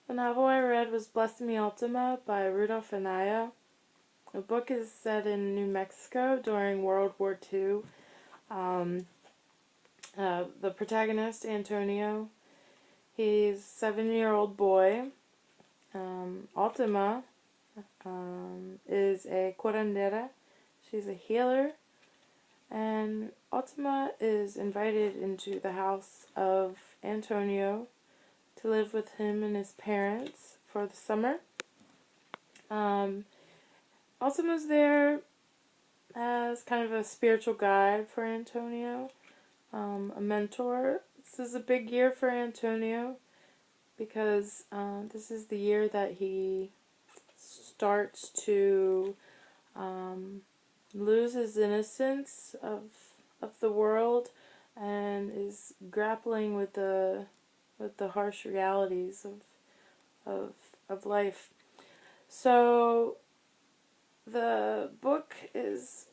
The novel I read was Bless Me Ultima by Rudolph Anaya. The book is set in New Mexico during World War II. Um, the protagonist, Antonio, he's a 7-year-old boy. Ultima is a curandera. She's a healer. And Ultima is invited into the house of Antonio to live with him and his parents for the summer. Ultima's there as kind of a spiritual guide for Antonio, a mentor. This is a big year for Antonio because this is the year that he starts to lose his innocence of the world and is grappling with the harsh realities of life. So the book is,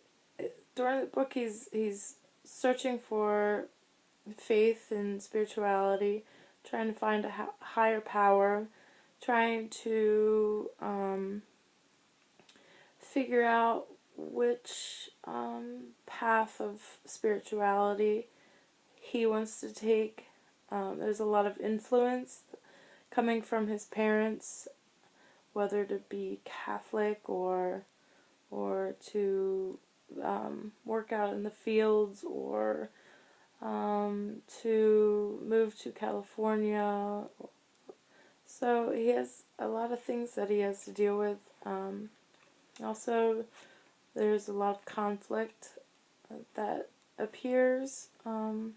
during the book he's searching for faith and spirituality, trying to find a higher power, trying to figure out which path of spirituality he wants to take. There's a lot of influence coming from his parents, whether to be Catholic or to work out in the fields or to move to California. So he has a lot of things that he has to deal with. Also, there's a lot of conflict that appears in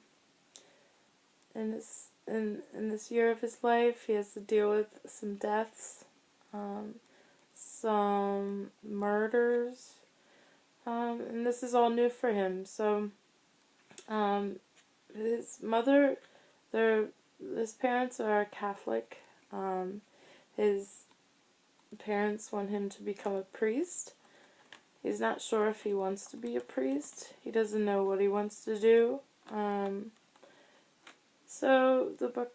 this year of his life. He has to deal with some deaths, some murders, and this is all new for him. So his mother, his parents are Catholic. His parents want him to become a priest. He's not sure if he wants to be a priest. He doesn't know what he wants to do. So the book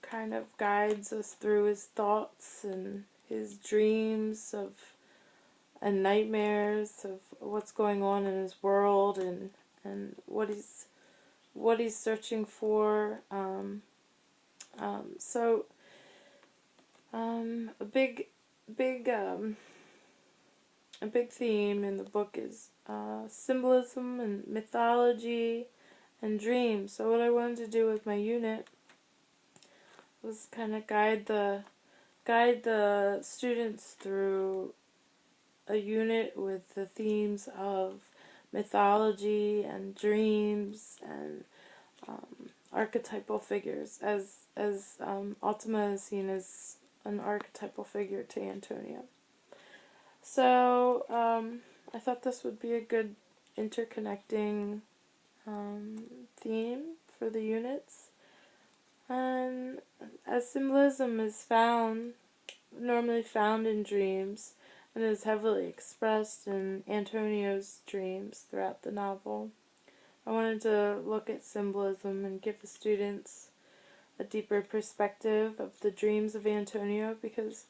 kind of guides us through his thoughts and his dreams and nightmares of what's going on in his world and what he's searching for. So a big theme in the book is symbolism and mythology and dreams. So what I wanted to do with my unit was kind of guide the students through a unit with the themes of mythology and dreams and archetypal figures, as Ultima is seen as an archetypal figure to Antonio. So I thought this would be a good interconnecting theme for the units. And as symbolism is normally found in dreams, and is heavily expressed in Antonio's dreams throughout the novel, I wanted to look at symbolism and give the students a deeper perspective of the dreams of Antonio, because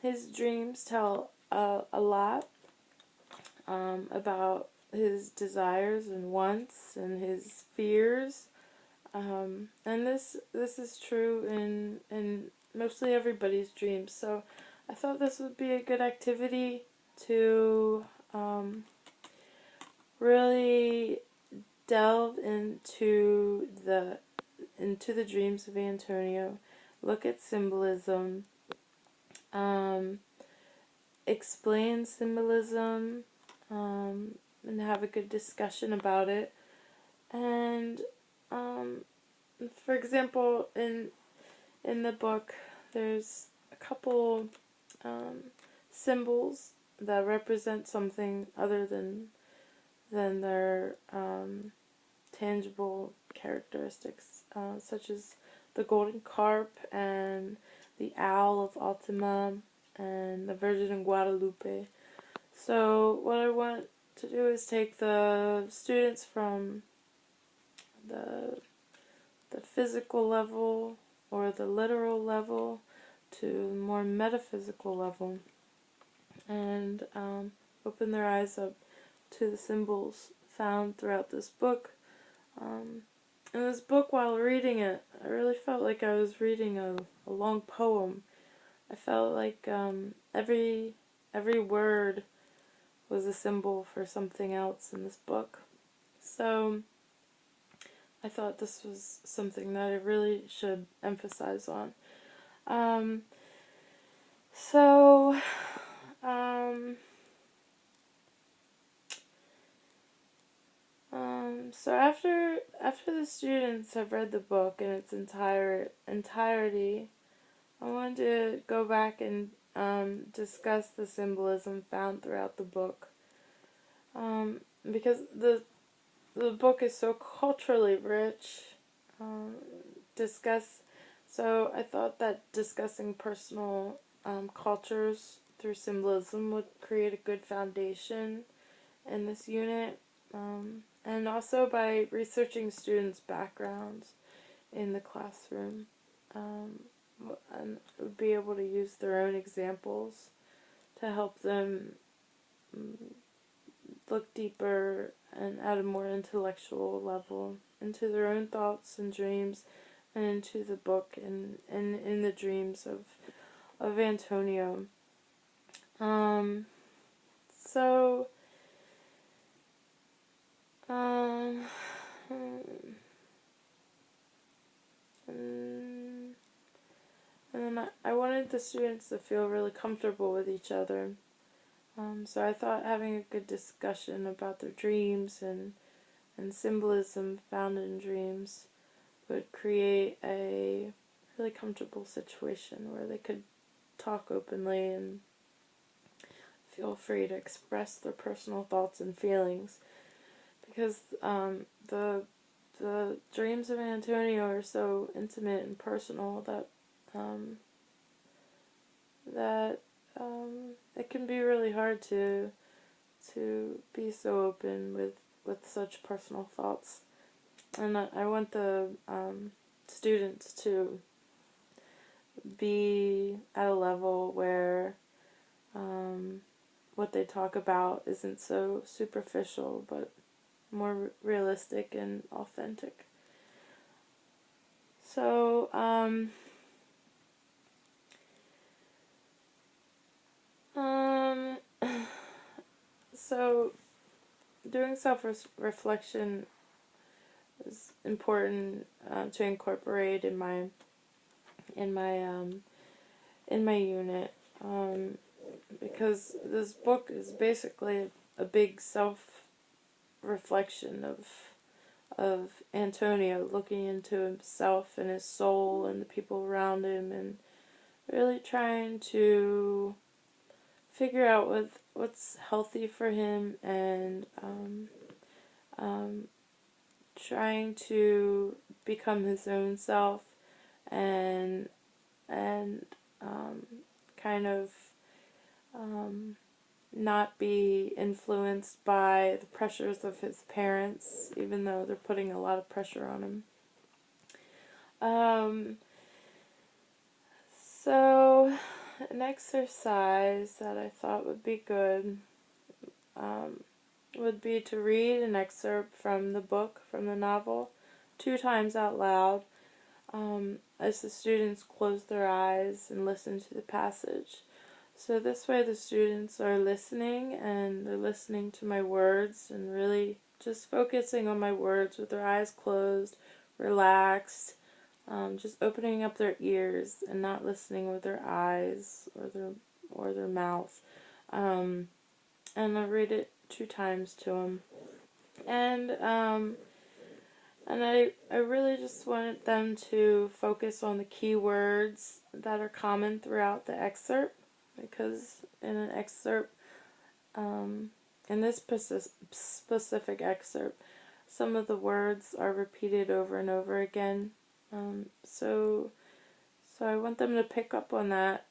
his dreams tell a lot about his desires and wants and his fears. And this is true in mostly everybody's dreams. So I thought this would be a good activity to really delve into the dreams of Antonio, look at symbolism, explain symbolism, and have a good discussion about it. And for example, in the book, there's a couple symbols that represent something other than their tangible characteristics, such as the golden carp and the owl of Ultima and the Virgin of Guadalupe. So what I want to do is take the students from the physical level or the literal level to a more metaphysical level, and open their eyes up to the symbols found throughout this book. In this book, while reading it, I really felt like I was reading a long poem. I felt like every word was a symbol for something else in this book. So I thought this was something that I really should emphasize on. So after the students have read the book in its entirety, I wanted to go back and discuss the symbolism found throughout the book, because the book is so culturally rich. So I thought that discussing personal cultures through symbolism would create a good foundation in this unit, and also by researching students' backgrounds in the classroom, and would be able to use their own examples to help them look deeper and at a more intellectual level into their own thoughts and dreams, and into the book and in the dreams of Antonio. So and then I wanted the students to feel really comfortable with each other. So I thought having a good discussion about their dreams and symbolism found in dreams would create a really comfortable situation where they could talk openly and feel free to express their personal thoughts and feelings. Because the dreams of Antonio are so intimate and personal that it can be really hard to be so open with such personal thoughts. And I want the students to be at a level where what they talk about isn't so superficial, but more realistic and authentic. So, so doing self-reflection is important to incorporate in my unit, because this book is basically a big self-reflection of Antonio, looking into himself and his soul and the people around him, and really trying to figure out what's healthy for him, and trying to become his own self, and kind of not be influenced by the pressures of his parents, even though they're putting a lot of pressure on him. So an exercise that I thought would be good would be to read an excerpt from the book, from the novel, 2 times out loud, as the students close their eyes and listen to the passage. So this way the students are listening, and they're listening to my words and really just focusing on my words with their eyes closed, relaxed, just opening up their ears and not listening with their eyes or their mouth. And I read it 2 times to them. And I really just wanted them to focus on the key words that are common throughout the excerpt, because in an excerpt, in this specific excerpt, some of the words are repeated over and over again. So I want them to pick up on that,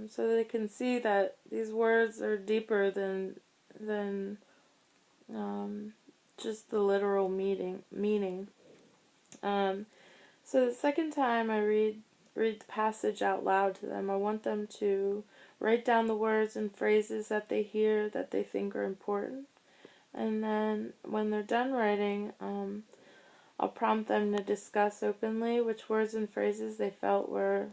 so they can see that these words are deeper than just the literal meaning. So the second time I read read the passage out loud to them. I want them to write down the words and phrases that they hear that they think are important. And then when they're done writing, I'll prompt them to discuss openly which words and phrases they felt were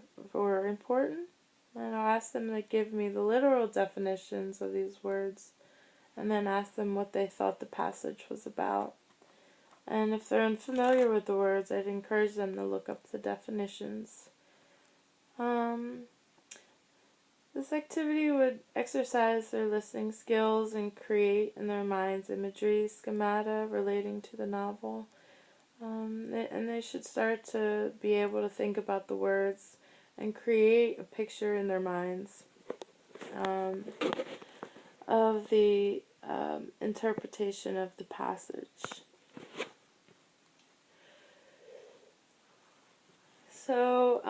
important. And I'll ask them to give me the literal definitions of these words, and then ask them what they thought the passage was about. And if they're unfamiliar with the words, I'd encourage them to look up the definitions. This activity would exercise their listening skills and create in their minds imagery, schemata relating to the novel. And they should start to be able to think about the words and create a picture in their minds of the interpretation of the passage. So,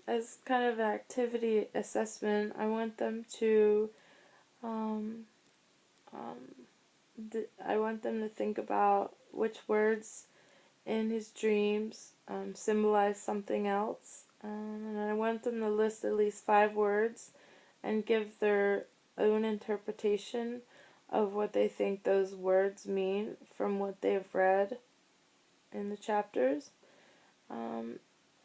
as kind of an activity assessment, I want them to think about which words in his dreams symbolize something else, and I want them to list at least 5 words and give their own interpretation of what they think those words mean from what they've read in the chapters.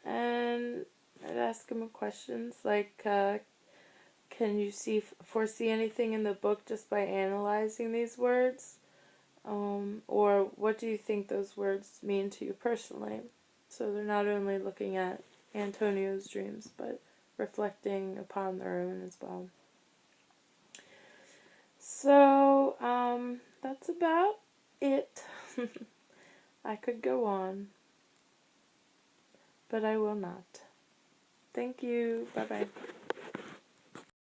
And I'd ask them questions like, can you foresee anything in the book just by analyzing these words? Or what do you think those words mean to you personally? So they're not only looking at Antonio's dreams, but reflecting upon their own as well. So, that's about it. I could go on, but I will not. Thank you. Bye-bye.